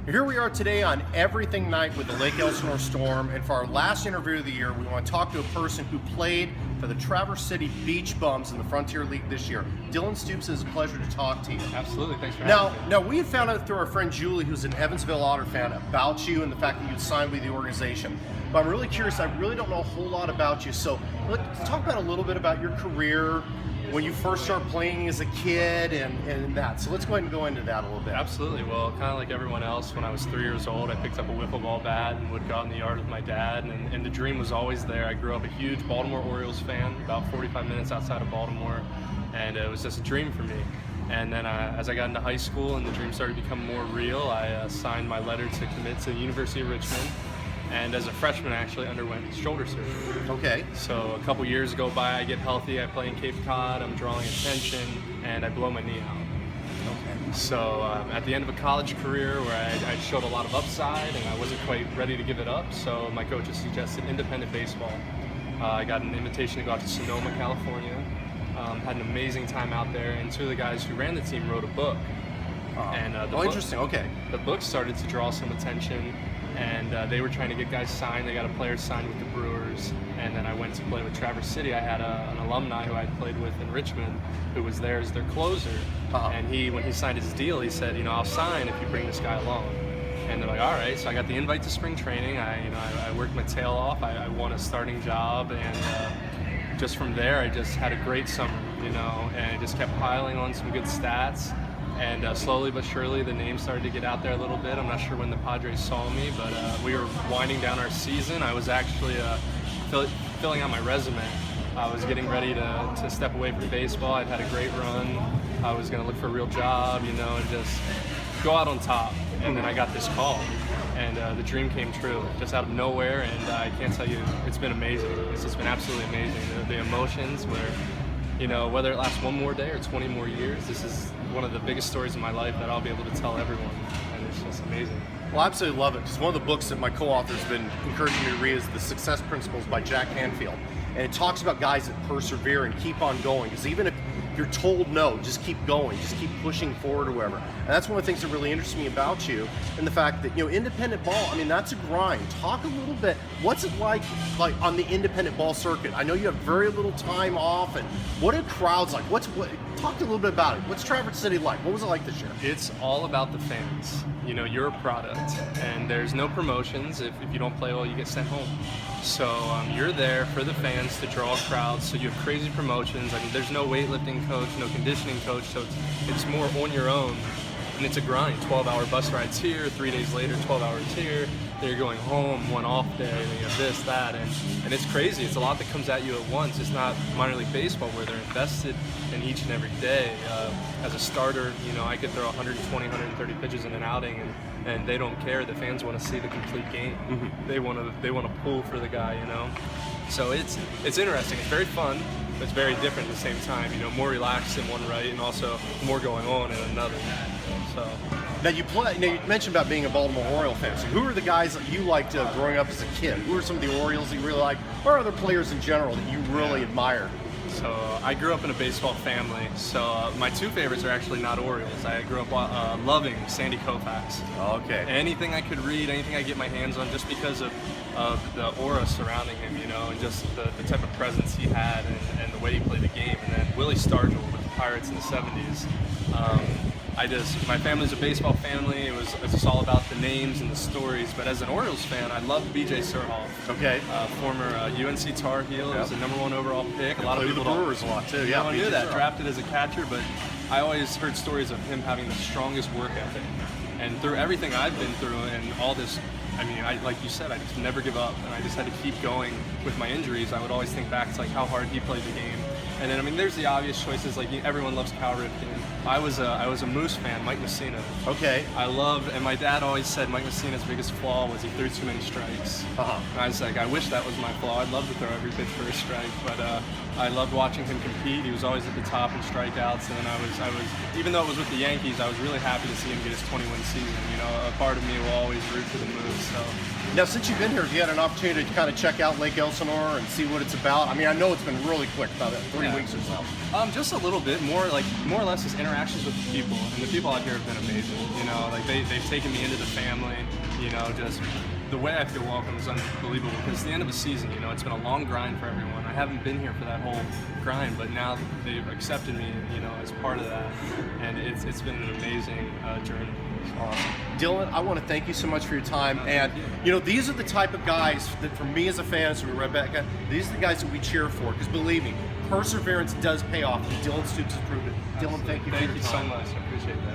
Here we are today on Everything Night with the Lake Elsinore Storm, and for our last interview of the year, we want to talk to a person who played for the Traverse City Beach Bums in the Frontier League this year. Dylan Stoops, it's a pleasure to talk to you. Absolutely, thanks for having me. Now, we had found out through our friend Julie, who's an Evansville Otter fan, about you and the fact that you'd signed with the organization. But I'm really curious, I really don't know a whole lot about you, so let's talk about a little bit about your career, when you first started playing as a kid and that. So let's go ahead and go into that a little bit. Absolutely. Well, kind of like everyone else, when I was 3 years old, I picked up a wiffle ball bat and would go out in the yard with my dad, and the dream was always there. I grew up a huge Baltimore Orioles fan, about 45 minutes outside of Baltimore, and it was just a dream for me. And then as I got into high school and the dream started to become more real, I signed my letter to commit to the University of Richmond. And as a freshman, I actually underwent shoulder surgery. Okay. So a couple years go by, I get healthy, I play in Cape Cod, I'm drawing attention, and I blow my knee out. Okay. So at the end of a college career where I showed a lot of upside and I wasn't quite ready to give it up, so my coaches suggested independent baseball. I got an invitation to go out to Sonoma, California. Had an amazing time out there, and two of the guys who ran the team wrote a book. Interesting, okay. The book started to draw some attention, and they were trying to get guys signed. They got a player signed with the Brewers, and then I went to play with Traverse City. I had an alumni who I played with in Richmond who was there as their closer, and when he signed his deal, he said, I'll sign if you bring this guy along. And they're like, all right. So I got the invite to spring training. I worked my tail off. I won a starting job, and just from there, I just had a great summer, and I just kept piling on some good stats. And slowly but surely, the name started to get out there a little bit. I'm not sure when the Padres saw me, but we were winding down our season. I was actually filling out my resume. I was getting ready to step away from baseball. I'd had a great run. I was going to look for a real job, and just go out on top. And then I got this call, and the dream came true, just out of nowhere. And I can't tell you, it's been amazing. It's just been absolutely amazing. The emotions where, whether it lasts one more day or 20 more years, this is one of the biggest stories of my life that I'll be able to tell everyone, and it's just amazing. Well, I absolutely love it, because one of the books that my co-author's been encouraging me to read is The Success Principles by Jack Canfield. And it talks about guys that persevere and keep on going, because even if you're told no, just keep going, just keep pushing forward or whatever. And that's one of the things that really interests me about you, and the fact that, independent ball, that's a grind. Talk a little bit, what's it like on the independent ball circuit? I know you have very little time off, and what are crowds like? Talk a little bit about it. What's Traverse City like? What was it like this year? It's all about the fans. You're a product, and there's no promotions. If you don't play well, you get sent home. So you're there for the fans to draw crowds. So you have crazy promotions. There's no weightlifting coach, no conditioning coach, so it's more on your own. And it's a grind. 12-hour bus rides here, 3 days later, 12 hours here. Then you're going home, one off day, and you have this, that, and it's crazy. It's a lot that comes at you at once. It's not minor league baseball where they're invested in each and every day. As a starter, I could throw 120, 130 pitches in an outing, and they don't care. The fans want to see the complete game. Mm-hmm. They want to pull for the guy, So it's interesting. It's very fun, but it's very different at the same time. More relaxed in one right, and also more going on in another. So. Now you mentioned about being a Baltimore Oriole fan. So who are the guys that you liked growing up as a kid? Who are some of the Orioles that you really like, or other players in general that you really admire? So I grew up in a baseball family. So my two favorites are actually not Orioles. I grew up loving Sandy Koufax. Okay. Anything I could read, anything I get my hands on, just because of the aura surrounding him, and just the type of presence he had and the way he played the game. And then Willie Stargell with the Pirates in the 70s. My family's a baseball family. It was just all about the names and the stories. But as an Orioles fan, I loved B.J. Surhoff. Okay. Former UNC Tar Heel. Yep. Was the #1 overall pick. A lot of people the Brewers a lot too. Yeah, I knew that. Drafted as a catcher, but I always heard stories of him having the strongest work ethic. And through everything I've been through and all this, like you said, I just never give up, and I just had to keep going with my injuries. I would always think back to how hard he played the game. And then, there's the obvious choices, everyone loves Cal Ripken. I was a Moose fan, Mike Messina. Okay. And my dad always said Mike Messina's biggest flaw was he threw too many strikes. And I was like, I wish that was my flaw. I'd love to throw every pitch for a strike, but I loved watching him compete. He was always at the top in strikeouts, and then I was, even though it was with the Yankees, I was really happy to see him get his 20-win season. A part of me will always root for the Moose. So. Now, since you've been here, have you had an opportunity to kind of check out Lake Elsinore and see what it's about? I know it's been really quick, about 3 3 Yeah. weeks or so? Just a little bit more or less just interactions with the people, and the people out here have been amazing. You know, like they've taken me into the family. You know, just the way I feel welcome is unbelievable because it's the end of the season. You know, it's been a long grind for everyone. I haven't been here for that whole grind, but now they've accepted me, you know, as part of that, and it's been an amazing journey. Awesome. Dylan, I want to thank you so much for your time. And, you know, these are the type of guys that, for me as a fan, so Rebecca, these are the guys that we cheer for. Because believe me, perseverance does pay off. And Dylan Stoops has proved it. Dylan, thank you for your time. Thank you so much. I appreciate that.